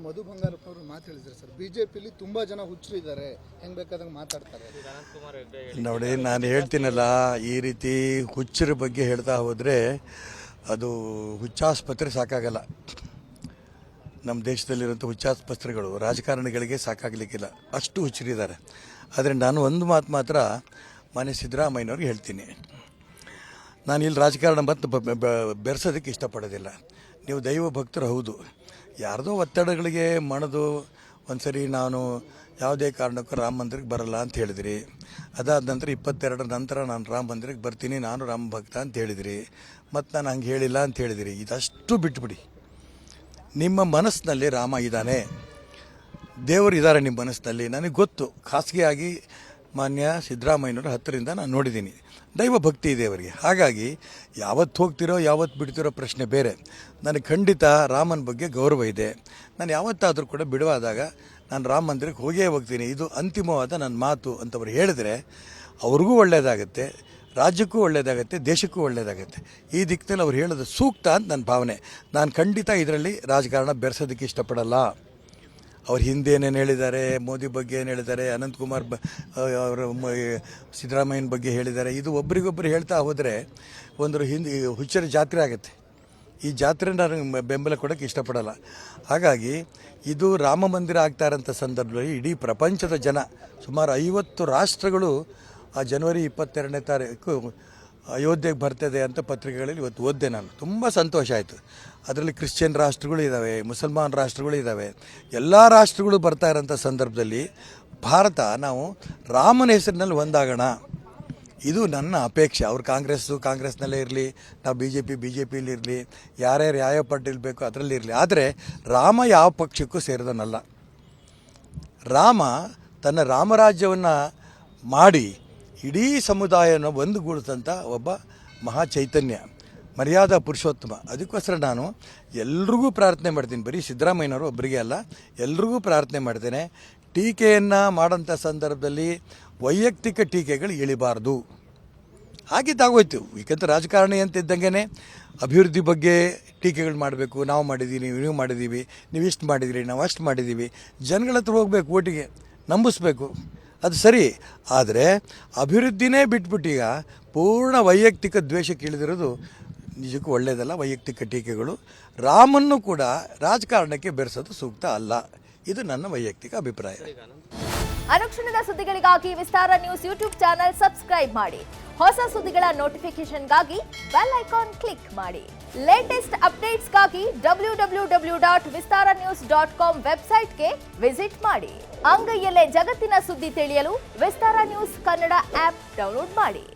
ಮಧು ಬಂಗಾರಪ್ಪನವರು ಮಾತು ಹೇಳಿದ್ರು ಸರ್, ಬಿಜೆಪಿಲಿ ತುಂಬಾ ಜನ ಹುಚ್ಚರಿದ್ದಾರೆ, ಹೆಂಗ್ ಬೇಕಾದಂಗೆ ಮಾತಾಡ್ತಾರೆ. ನೋಡಿ, ನಾನು ಹೇಳ್ತೀನಲ್ಲ, ಈ ರೀತಿ ಹುಚ್ಚರ ಬಗ್ಗೆ ಹೇಳ್ತಾ ಹೋದರೆ ಅದು ಹುಚ್ಚಾಸ್ಪತ್ರೆ ಸಾಕಾಗಲ್ಲ. ನಮ್ಮ ದೇಶದಲ್ಲಿರುವಂಥ ಹುಚ್ಚಾಸ್ಪತ್ರೆಗಳು ರಾಜಕಾರಣಿಗಳಿಗೆ ಸಾಕಾಗಲಿಕ್ಕಿಲ್ಲ, ಅಷ್ಟು ಹುಚ್ಚರಿದ್ದಾರೆ. ಆದರೆ ನಾನು ಒಂದು ಮಾತು ಮಾತ್ರ ಮಾನ್ಯ ಸಿದ್ದರಾಮಯ್ಯನವ್ರಿಗೆ ಹೇಳ್ತೀನಿ. ನಾನು ಇಲ್ಲಿ ರಾಜಕಾರಣ ಮತ್ತು ಬೆರೆಸೋದಕ್ಕೆ ಇಷ್ಟಪಡೋದಿಲ್ಲ. ನೀವು ದೈವ ಭಕ್ತರು ಹೌದು, ಯಾರ್ದೋ ಒತ್ತಡಗಳಿಗೆ ಮಣಿದು ಒಂದು ಸರಿ ನಾನು ಯಾವುದೇ ಕಾರಣಕ್ಕೂ ರಾಮ ಮಂದಿರಕ್ಕೆ ಬರಲ್ಲ ಅಂತ ಹೇಳಿದಿರಿ. ಅದಾದ ನಂತರ 22 ನಂತರ ನಾನು ರಾಮ ಮಂದಿರಕ್ಕೆ ಬರ್ತೀನಿ, ನಾನು ರಾಮ ಭಕ್ತ ಅಂತ ಹೇಳಿದಿರಿ. ಮತ್ತು ನಾನು ಹಂಗೆ ಹೇಳಿಲ್ಲ ಅಂತ ಹೇಳಿದಿರಿ. ಇದಷ್ಟು ಬಿಟ್ಬಿಡಿ. ನಿಮ್ಮ ಮನಸ್ಸಿನಲ್ಲಿ ರಾಮ ಇದ್ದಾನೆ, ದೇವರು ಇದ್ದಾರೆ ನಿಮ್ಮ ಮನಸ್ಸಿನಲ್ಲಿ. ನನಗೆ ಗೊತ್ತು, ಖಾಸಗಿಯಾಗಿ ಮಾನ್ಯ ಸಿದ್ದರಾಮಯ್ಯನವ್ರ ಹತ್ತಿರದಿಂದ ನಾನು ನೋಡಿದ್ದೀನಿ. ದೈವ ಭಕ್ತಿ ಇದೆ ಅವರಿಗೆ. ಹಾಗಾಗಿ ಯಾವತ್ತು ಹೋಗ್ತಿರೋ ಯಾವತ್ತು ಬಿಡ್ತಿರೋ ಪ್ರಶ್ನೆ ಬೇರೆ. ನನಗೆ ಖಂಡಿತ ರಾಮನ ಬಗ್ಗೆ ಗೌರವ ಇದೆ. ನಾನು ಯಾವತ್ತಾದರೂ ಕೂಡ ಬಿಡುವಾದಾಗ ನಾನು ರಾಮ ಮಂದಿರಕ್ಕೆ ಹೋಗೇ ಹೋಗ್ತೀನಿ, ಇದು ಅಂತಿಮವಾದ ನನ್ನ ಮಾತು ಅಂತವ್ರು ಹೇಳಿದ್ರೆ ಅವ್ರಿಗೂ ಒಳ್ಳೆಯದಾಗುತ್ತೆ, ರಾಜ್ಯಕ್ಕೂ ಒಳ್ಳೆಯದಾಗುತ್ತೆ, ದೇಶಕ್ಕೂ ಒಳ್ಳೆಯದಾಗುತ್ತೆ. ಈ ದಿಕ್ಕಿನಲ್ಲಿ ಅವ್ರು ಹೇಳೋದು ಸೂಕ್ತ ಅಂತ ನನ್ನ ಭಾವನೆ. ನಾನು ಖಂಡಿತ ಇದರಲ್ಲಿ ರಾಜಕಾರಣ ಬೆರೆಸೋದಕ್ಕೆ ಇಷ್ಟಪಡಲ್ಲ. ಅವ್ರು ಹಿಂದೆ ಏನೇನು ಹೇಳಿದ್ದಾರೆ, ಮೋದಿ ಬಗ್ಗೆ ಏನು ಹೇಳಿದ್ದಾರೆ, ಅನಂತಕುಮಾರ್ ಅವರು ಸಿದ್ದರಾಮಯ್ಯನ ಬಗ್ಗೆ ಹೇಳಿದ್ದಾರೆ. ಇದು ಒಬ್ರಿಗೊಬ್ಬರು ಹೇಳ್ತಾ ಹೋದರೆ ಒಂದು ಹುಚ್ಚರ ಜಾತ್ರೆ ಆಗುತ್ತೆ. ಈ ಜಾತ್ರೆ ನಾನು ಬೆಂಬಲ ಕೊಡೋಕ್ಕೆ ಇಷ್ಟಪಡಲ್ಲ. ಹಾಗಾಗಿ ಇದು ರಾಮ ಮಂದಿರ ಆಗ್ತಾ ಇರೋಂಥ ಸಂದರ್ಭದಲ್ಲಿ ಇಡೀ ಪ್ರಪಂಚದ ಜನ, ಸುಮಾರು 50 ರಾಷ್ಟ್ರಗಳು ಆ ಜನವರಿ 22ನೇ ತಾರೀಕು ಅಯೋಧ್ಯೆಗೆ ಬರ್ತದೆ ಅಂತ ಪತ್ರಿಕೆಗಳಲ್ಲಿ ಇವತ್ತು ಓದಿದೆ ನಾನು. ತುಂಬ ಸಂತೋಷ ಆಯಿತು. ಅದರಲ್ಲಿ ಕ್ರಿಶ್ಚಿಯನ್ ರಾಷ್ಟ್ರಗಳು ಇದ್ದಾವೆ, ಮುಸಲ್ಮಾನ್ ರಾಷ್ಟ್ರಗಳು ಇದ್ದಾವೆ. ಎಲ್ಲ ರಾಷ್ಟ್ರಗಳು ಬರ್ತಾ ಇರೋಂಥ ಸಂದರ್ಭದಲ್ಲಿ ಭಾರತ ನಾವು ರಾಮನ ಹೆಸರಿನಲ್ಲಿ ಒಂದಾಗೋಣ, ಇದು ನನ್ನ ಅಪೇಕ್ಷೆ. ಅವ್ರು ಕಾಂಗ್ರೆಸ್ನಲ್ಲೇ ಇರಲಿ, ನಾವು ಬಿ ಜೆ ಪಿಲಿ ಇರಲಿ, ಯಾರ್ಯಾರು ಯಾವ ಪಾರ್ಟಿಲಿ ಬೇಕೋ ಅದರಲ್ಲಿ ಇರಲಿ. ಆದರೆ ರಾಮ ಯಾವ ಪಕ್ಷಕ್ಕೂ ಸೇರಿದನಲ್ಲ. ರಾಮ ತನ್ನ ರಾಮರಾಜ್ಯವನ್ನು ಮಾಡಿ ಇಡೀ ಸಮುದಾಯನ ಒಂದುಗೂಡಿಸಂಥ ಒಬ್ಬ ಮಹಾ ಚೈತನ್ಯ, ಮರ್ಯಾದಾ ಪುರುಷೋತ್ತಮ. ಅದಕ್ಕೋಸ್ಕರ ನಾನು ಎಲ್ರಿಗೂ ಪ್ರಾರ್ಥನೆ ಮಾಡ್ತೀನಿ, ಬರೀ ಸಿದ್ದರಾಮಯ್ಯನವರು ಒಬ್ಬರಿಗೆ ಅಲ್ಲ, ಎಲ್ರಿಗೂ ಪ್ರಾರ್ಥನೆ ಮಾಡ್ತೇನೆ. ಟೀಕೆಯನ್ನು ಮಾಡೋಂಥ ಸಂದರ್ಭದಲ್ಲಿ ವೈಯಕ್ತಿಕ ಟೀಕೆಗಳು ಇಳಿಬಾರ್ದು. ಹಾಗಿದ್ದಾಗೋಯ್ತು. ಏಕೆಂದರೆ ರಾಜಕಾರಣಿ ಅಂತ ಇದ್ದಂಗೆ ಅಭಿವೃದ್ಧಿ ಬಗ್ಗೆ ಟೀಕೆಗಳು ಮಾಡಬೇಕು. ನಾವು ಮಾಡಿದ್ದೀವಿ, ನೀವು ಮಾಡಿದ್ದೀವಿ, ನೀವು ಇಷ್ಟು ಮಾಡಿದಿರಿ, ನಾವು ಅಷ್ಟು ಮಾಡಿದ್ದೀವಿ. ಜನಗಳ ಹತ್ರ ಹೋಗ್ಬೇಕು, ಓಟಿಗೆ ನಂಬಿಸ್ಬೇಕು, ಅದು ಸರಿ. ಆದರೆ ಅಭಿವೃದ್ಧಿನೇ ಬಿಟ್ಬಿಟ್ಟೀಗ ಪೂರ್ಣ ವೈಯಕ್ತಿಕ ದ್ವೇಷಕ್ಕೆ ಇಳಿದಿರೋದು ನಿಜಕ್ಕೂ ಒಳ್ಳೆಯದಲ್ಲ. ವೈಯಕ್ತಿಕ ಟೀಕೆಗಳು ರಾಮನ್ನು ಕೂಡ ರಾಜಕಾರಣಕ್ಕೆ ಬೆರೆಸೋದು ಸೂಕ್ತ ಅಲ್ಲ. ಇದು ನನ್ನ ವೈಯಕ್ತಿಕ ಅಭಿಪ್ರಾಯ. ಅನುಕ್ಷಣದ ಸುದ್ದಿಗಳಿಗಾಗಿ ವಿಸ್ತಾರ ನ್ಯೂಸ್ ಯೂಟ್ಯೂಬ್ ಚಾನೆಲ್ ಸಬ್ಸ್ಕ್ರೈಬ್ ಮಾಡಿ. ಹೊಸ ಸುದ್ದಿಗಳ ನೋಟಿಫಿಕೇಶನ್ಗಾಗಿ ಬೆಲ್ ಐಕಾನ್ ಕ್ಲಿಕ್ ಮಾಡಿ. ಲೇಟೆಸ್ಟ್ ಅಪ್ಡೇಟ್ಸ್ಗಾಗಿ www.vistaranews.com ವೆಬ್ಸೈಟ್ಗೆ ವಿಸಿಟ್ ಮಾಡಿ. ಅಂಗೈಯಲ್ಲೇ ಜಗತ್ತಿನ ಸುದ್ದಿ ತಿಳಿಯಲು ವಿಸ್ತಾರ ನ್ಯೂಸ್ ಕನ್ನಡ ಆಪ್ ಡೌನ್ಲೋಡ್ ಮಾಡಿ.